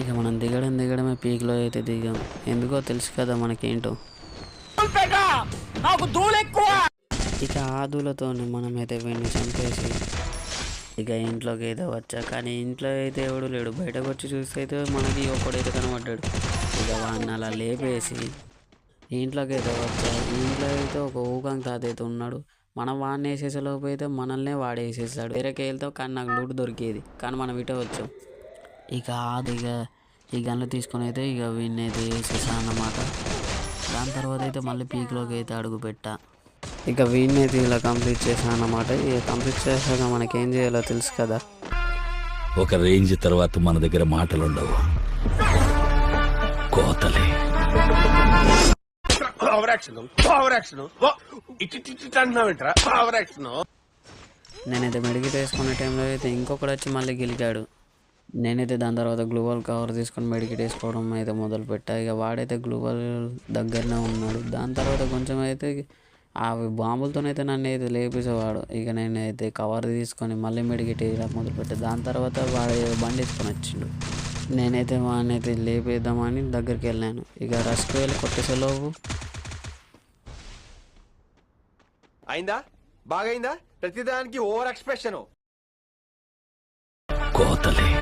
ఇక మనం దిగడమే పీక్లో అయితే దిగాం. ఎందుకో తెలుసు కదా మనకేంటో. ఇక ఆ దూలతోనే మనమైతే వీడిని చంపేసి ఇక ఇంట్లోకి అయితే వచ్చా. కానీ ఇంట్లో అయితే ఎవడు లేడు. బయటకు వచ్చి చూస్తే అయితే మనకి ఒకడైతే కనబడ్డాడు. ఇక వాడిని అలా లేపేసి ఇంట్లోకి అయితే వచ్చా. ఇంట్లో అయితే ఒక ఊకంగ్ తాత అయితే ఉన్నాడు. మనం వాడిని వేసేసేలోపు అయితే మనల్నే వాడు వేసేసాడు. వేరేకి వెళ్తే కానీ నాకు లూట్ దొరికేది. కానీ మనం ఇటే వచ్చాం. ఇక ఇక ఈ గన్లు తీసుకొని అయితే ఇక వీడిని అయితే వేసేసా అన్నమాట. దాని తర్వాత అయితే మళ్ళీ పీక్లోకి అయితే అడుగు పెట్టా. ఇక వీడిని అయితే ఇలా కంప్లీట్ చేశాను అన్నమాట. ఇక కంప్లీట్ చేశాక మనకేం చేయాలో తెలుసు కదా. ఒక రేంజ్ తర్వాత మన దగ్గర మాటలుండవు, కోతలే. నేనైతే మెడికేట్ వేసుకునే టైంలో అయితే ఇంకొకటి వచ్చి మళ్ళీ గెలికాడు. నేనైతే దాని తర్వాత గ్లూవల్ కవర్ తీసుకొని మెడికేట్ వేసుకోవడం అయితే మొదలు పెట్టా. ఇక వాడైతే గ్లూవల్ దగ్గరనే ఉన్నాడు. దాని తర్వాత కొంచెం అయితే ఆ బాంబులతోనైతే నన్ను అయితే లేపేసేవాడు. ఇక నేనైతే కవర్ తీసుకొని మళ్ళీ మెడికేట్ వేయడం మొదలుపెట్టా. దాని తర్వాత వాడు బండి వేసుకొని వచ్చిండు. నేనైతే వాడిని అయితే లేపేద్దామని దగ్గరికి వెళ్ళాను. ఇక రష్కి వెళ్ళి కొట్టేసేలోపు అయిందా? బాగైందా? ప్రతిదానికి ఓవర్ ఎక్స్ప్రెషన్. కోతలే.